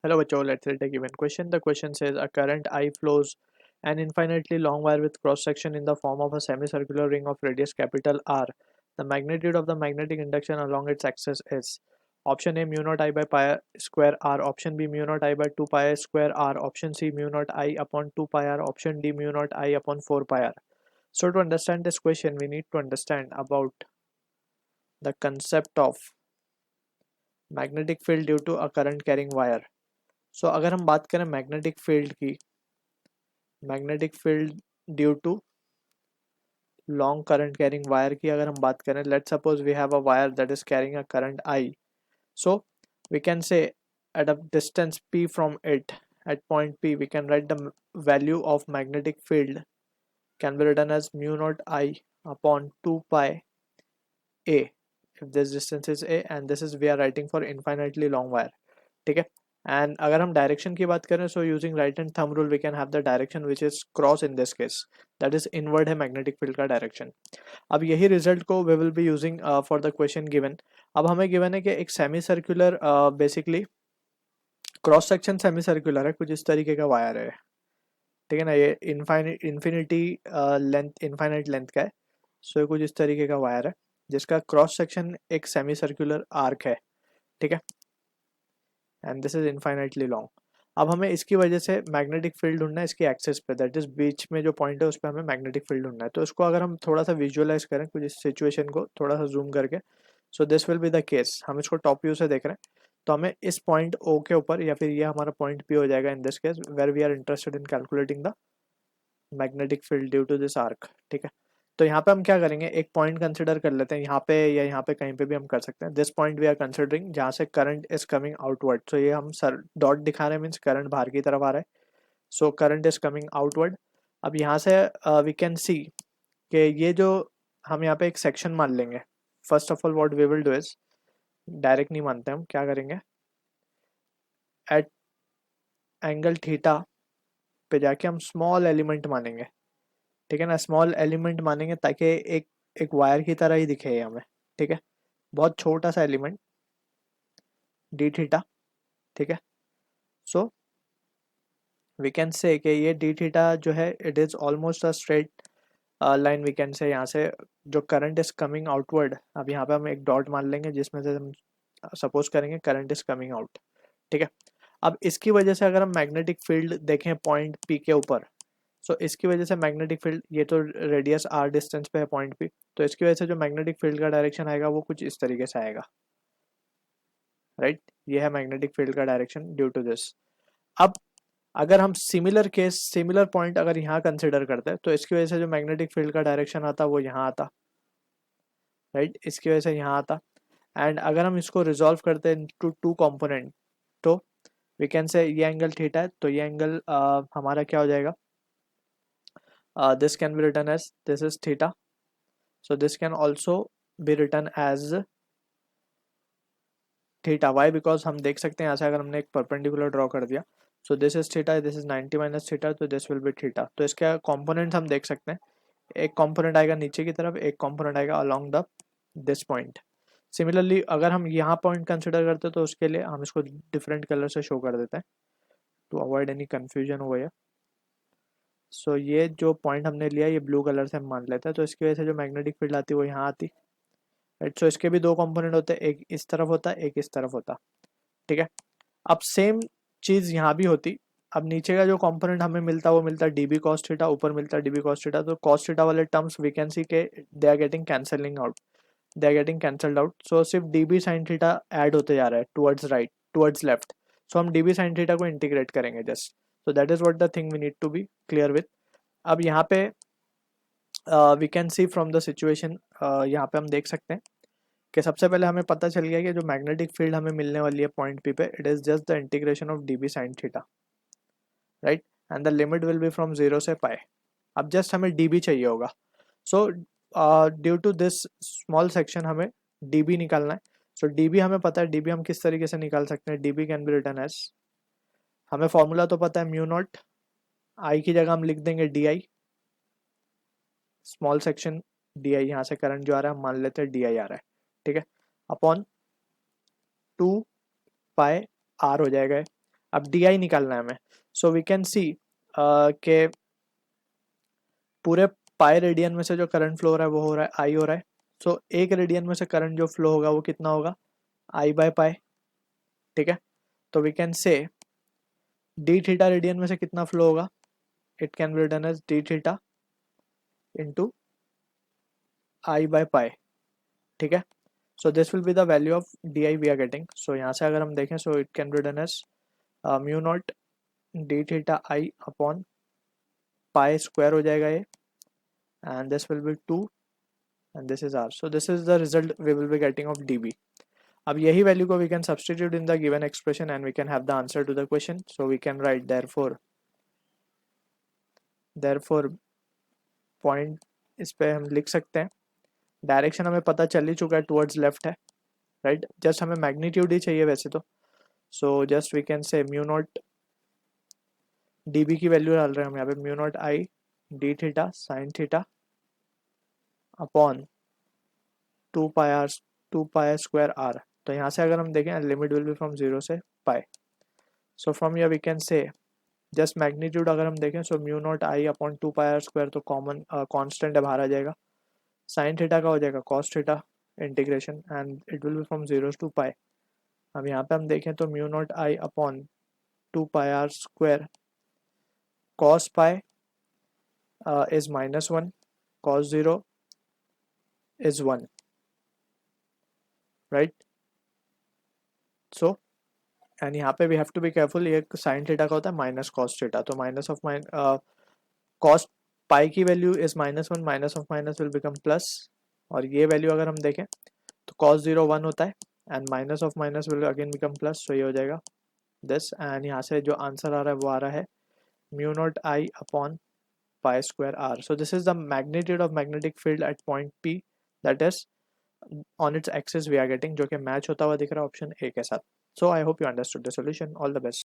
Hello, bachcho. Let's take a given question. The question says a current I flows an infinitely long wire with cross section in the form of a semicircular ring of radius capital R. The magnitude of the magnetic induction along its axis is option A mu naught I by pi square R, option B mu naught I by 2 pi square R, option C mu naught I upon 2 pi R, option D mu naught I upon 4 pi R. So to understand this question, we need to understand about the concept of magnetic field due to a current carrying wire. सो अगर हम बात करें magnetic field की, magnetic field due to long current carrying wire की अगर हम बात करें, let suppose we have a wire that is carrying a current I. So we can say at a distance p from it, at point p we can write the value of magnetic field can be written as mu naught I upon 2 pi a if this distance is a and this is we are writing for infinitely long wire. ठीक है. And अगर हम direction की बात करें, so using right hand thumb rule we can have the direction which is cross in this case, that is inward है magnetic field का direction. अब यही रिजल्ट को we will be using for the question given. अब हमें given है कि एक semi circular basically cross section semi circular है, कुछ इस तरीके का वायर है. ठीक है ना, ये इन्फिनिटी लेंथ इनफाइनाइट लेंथ का है. सो कुछ इस तरीके का वायर है जिसका क्रॉस सेक्शन एक सेमी सर्कुलर आर्क है. ठीक है, and this is infinitely long. अब हमें इसकी वजह से मैग्नेटिक फील्ड ढूंढना है इसकी एक्सेस पे, दैट इज बीच में जो पॉइंट है उस पर हमें मैग्नेटिक फील्ड ढूंढना है. तो इसको अगर हम थोड़ा सा विजुअलाइज करें कुछ इस सिचुएशन को थोड़ा सा जूम करके, सो this will be the case. हम इसको टॉप व्यू से देख रहे हैं तो हमें इस पॉइंट ओ के ऊपर या फिर ये हमारा पॉइंट पी हो जाएगा in this case where we are interested in calculating the magnetic field due to this arc. ठीक है, तो यहाँ पे हम क्या करेंगे, एक पॉइंट कंसिडर कर लेते हैं यहाँ पे या यहाँ पे कहीं पे भी हम कर सकते हैं. This point we are considering जहाँ से current is coming outward. So ये हम सर डॉट दिखा रहे हैं मीन्स करंट बाहर की तरफ आ रहा है. So current is coming outward. अब यहाँ से वी कैन सी कि ये जो हम यहाँ पे एक सेक्शन मान लेंगे. First of all what we will do is, direct नहीं मानते हम, क्या करेंगे एट एंगल थीटा पे जाके हम स्मॉल एलिमेंट मानेंगे. ठीक है ना, स्मॉल एलिमेंट मानेंगे ताकि एक एक वायर की तरह ही दिखे ये हमें. ठीक है, बहुत छोटा सा एलिमेंट डी थीटा. ठीक है, सो वी कैन से कि ये डी थीटा जो है it is almost a straight line. We can say यहाँ से जो करंट इज कमिंग आउटवर्ड, अब यहाँ पे हम एक डॉट मान लेंगे जिसमें से हम सपोज करेंगे करंट इज कमिंग आउट. ठीक है, अब इसकी वजह से अगर हम मैग्नेटिक फील्ड देखें पॉइंट पी के ऊपर, सो इसकी वजह से मैग्नेटिक फील्ड, ये तो रेडियस आर डिस्टेंस पे है पॉइंट पी, तो इसकी वजह से जो मैग्नेटिक फील्ड का डायरेक्शन आएगा वो कुछ इस तरीके से आएगा. राइट, ये है मैग्नेटिक फील्ड का डायरेक्शन ड्यू टू दिस. अब अगर हम सिमिलर केस सिमिलर पॉइंट अगर यहाँ कंसिडर करते हैं तो इसकी वजह से जो मैग्नेटिक फील्ड का डायरेक्शन आता वो यहाँ आता. राइट, इसकी वजह से यहाँ आता. एंड अगर हम इसको रिजॉल्व करते हैं टू टू कॉम्पोनेंट, तो वी कैन से ये एंगल थीटा है तो ये एंगल हमारा क्या हो जाएगा, this can be written as this is theta, so this can also be written as theta. why, because हम देख सकते हैं यहाँ से अगर हमने एक परपेंडिकुलर ड्रॉ कर दिया, so this is theta, this is 90 minus theta, तो this will be theta. तो इसके कंपोनेंट्स हम देख सकते हैं, एक कंपोनेंट आएगा नीचे की तरफ, एक कंपोनेंट आएगा along the this point. Similarly अगर हम यहाँ पॉइंट कंसिडर करते हैं तो उसके लिए हम इसको डिफरेंट कलर से शो कर देते हैं टू अवॉइड एनी कंफ्यूजन हो गया. सो ये जो पॉइंट हमने लिया ये ब्लू कलर से हम मान लेते हैं, तो इसकी वजह से जो मैग्नेटिक फील्ड आती है वो यहाँ आती. राइट, सो इसके भी दो कंपोनेंट होते हैं, एक इस तरफ होता है एक इस तरफ होता. ठीक है, अब सेम चीज़ यहाँ भी होती. अब नीचे का जो कंपोनेंट हमें मिलता है वो मिलता है डी बी कॉस थीटा, ऊपर मिलता है डी बी कॉस थीटा. तो कॉस थीटा वाले टर्म्स वी कैन सी के they are getting cancelling out, they are getting cancelled out. So सिर्फ D B sine theta add होते जा रहा है towards right towards left. So हम D B sine theta को integrate करेंगे just. So that is what the thing we need to be clear with. अब यहाँ पे we can C from the situation, यहाँ पे हम देख सकते हैं कि सबसे पहले हमें पता चल गया कि जो मैग्नेटिक फील्ड हमें मिलने वाली है पॉइंट पी पे, it is just the integration of D B sine theta. Right, and the limit will be from 0 से पाई. अब जस्ट हमें डी बी चाहिए होगा. So due to this small section हमें डी बी निकालना है. सो डी बी हमें पता है, डी बी हम किस तरीके से निकाल सकते हैं, D B can be written as, हमें फॉर्मूला तो पता है म्यू नॉट आई की जगह हम लिख देंगे D I, small section D I, यहाँ से करंट जो आ रहा है हम मान लेते हैं डी आई आ रहा है. ठीक है, अपॉन 2 पाई आर हो जाएगा. अब डी आई निकालना है हमें। सो वी कैन सी के पूरे पाई रेडियन में से जो करंट फ्लो हो रहा है वो हो रहा है आई हो रहा है। सो एक रेडियन में से करंट जो फ्लो होगा वो कितना होगा, आई बाय पाई। ठीक है, तो we can say D theta radian में से कितना फ्लो होगा, it can be written as D theta into I by pi. ठीक है, so this will be the value of D I we are getting. So यहाँ से अगर हम देखें, so it can be written as mu naught D theta I upon pi square हो जाएगा ये, and this will be 2 and this is r. So this is the result we will be getting of dB. अब यही value को we can substitute in the given expression and we can have the answer to the question. So we can write therefore point इस पे हम लिख सकते हैं, direction हमें पता चल ही चुका है, टुवर्ड्स लेफ्ट है, राइट। जस्ट हमें मैग्नीट्यूड ही चाहिए वैसे तो। So just we can say mu naught dB की वैल्यू डाल रहे हैं हम यहाँ पे, mu naught I D theta sine theta upon 2 pi square R. तो यहाँ से अगर हम देखें, लिमिट विल बी फ्रॉम 0 से pi. So from here we can say just magnitude अगर हम देखें, so mu naught I upon 2 pi R square, तो कॉमन कांस्टेंट है, बाहर आ जाएगा। साइन थीटा का हो जाएगा cos theta integration and it will be from 0 to pi. अब यहाँ पे हम देखें तो mu naught I upon 2 pi R square cos pi is -1, cos 0 is 1, right. So and यहाँ पे we have to be careful, ये साइन थीटा का होता है माइनस कॉस थीटा, तो माइनस ऑफ कॉस पाई की value is -1, minus of minus will become plus, और ये वैल्यू अगर हम देखें तो कॉस 0 1 होता है and minus of minus will again become plus, तो ये हो जाएगा दिस। एंड यहाँ से जो आंसर आ रहा है वो आ रहा है mu naught I upon pi square R. So this is the magnitude of magnetic field at point P, that is on its axis we are getting, जो कि मैच होता हुआ दिख रहा है ऑप्शन ए के साथ। So I hope you understood the solution. All the best.